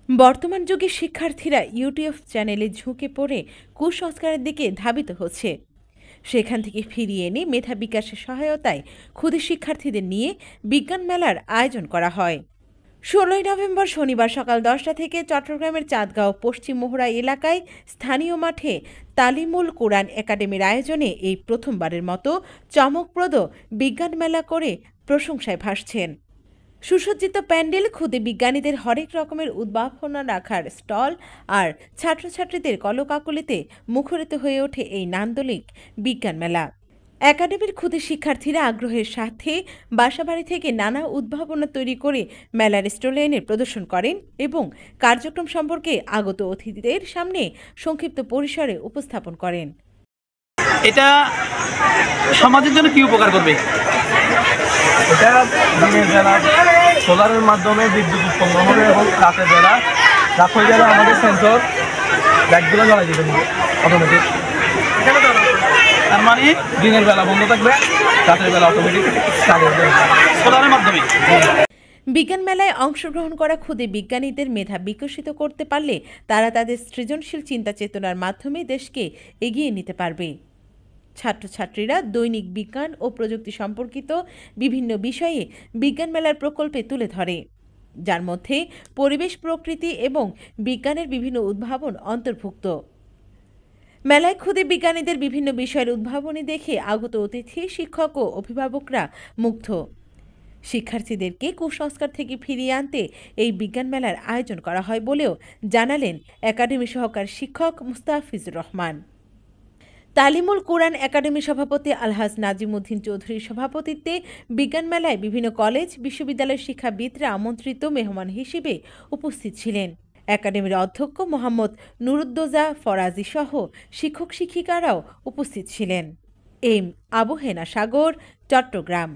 বর্তমান যুগে শিক্ষার্থীরা ইউটিউব চ্যানেলে ঝুঁকে পড়ে কুসংস্কারের দিকে ধাবিত হচ্ছে। সেখান থেকে ফিরিয়ে এনে মেধা বিকাশের সহায়তায় ক্ষুদে শিক্ষার্থীদের নিয়ে বিজ্ঞান মেলার আয়োজন করা হয়। ১৬ই নভেম্বর শনিবার সকাল ১০টা থেকে চট্টগ্রামের চাঁদগাঁও পশ্চিম মোহরা এলাকায় স্থানীয় মাঠে তালিমুল কোরআন একাডেমির আয়োজনে এই প্রথমবারের মতো চমকপ্রদ বিজ্ঞান মেলা করে প্রশংসায় ভাসছেন। সুসজ্জিত প্যান্ডেল, খুদে বিজ্ঞানীদের হরেক রকমের উদ্ভাবনা রাখার স্টল আর ছাত্রছাত্রীদের কলকাকলিতে মুখরিত হয়ে ওঠে এই নান্দনিক বিজ্ঞান মেলা। একাডেমির ক্ষুদে শিক্ষার্থীরা আগ্রহের সাথে বাসাবাড়ি থেকে নানা উদ্ভাবনা তৈরি করে মেলার স্টলে এনে প্রদর্শন করেন এবং কার্যক্রম সম্পর্কে আগত অতিথিদের সামনে সংক্ষিপ্ত পরিসরে উপস্থাপন করেন। এটা সমাজের জন্য কি উপকার করবে? এটা দিনের বেলা সোলারের মাধ্যমে বিদ্যুৎ উৎপন্ন হবে এবং রাতের বেলা হয়ে গেলে আমাদের সেন্সর লাইটগুলো জ্বালাই দিতে হবে অটোমেটিক। তার মানে দিনের বেলা বন্ধ থাকবে, রাতের বেলা অটোমেটিক চালু হবে সোলারের মাধ্যমে। বিজ্ঞান মেলায় অংশগ্রহণ করা ক্ষুদে বিজ্ঞানীদের মেধা বিকশিত করতে পারলে তারা তাদের সৃজনশীল চিন্তা চেতনার মাধ্যমে দেশকে এগিয়ে নিতে পারবে। ছাত্রছাত্রীরা দৈনিক বিজ্ঞান ও প্রযুক্তি সম্পর্কিত বিভিন্ন বিষয়ে বিজ্ঞান মেলার প্রকল্পে তুলে ধরে, যার মধ্যে পরিবেশ, প্রকৃতি এবং বিজ্ঞানের বিভিন্ন উদ্ভাবন অন্তর্ভুক্ত। মেলায় ক্ষুদে বিজ্ঞানীদের বিভিন্ন বিষয়ের উদ্ভাবনী দেখে আগত অতিথি, শিক্ষক ও অভিভাবকরা মুগ্ধ। শিক্ষার্থীদেরকে কুসংস্কার থেকে ফিরিয়ে আনতে এই বিজ্ঞান মেলার আয়োজন করা হয় বলেও জানালেন একাডেমি সহকারী শিক্ষক মুস্তাফিজুর রহমান। তালিমুল কোরআন একাডেমি সভাপতি আলহাজ নাজিমুদ্দিন চৌধুরীর সভাপতিত্বে বিজ্ঞান মেলায় বিভিন্ন কলেজ, বিশ্ববিদ্যালয়ের শিক্ষাবিদরা আমন্ত্রিত মেহমান হিসেবে উপস্থিত ছিলেন। একাডেমির অধ্যক্ষ মোহাম্মদ নুরুদ্দোজা ফরাজি সহ শিক্ষক শিক্ষিকারাও উপস্থিত ছিলেন। এম আবু হেনা সাগর, চট্টগ্রাম।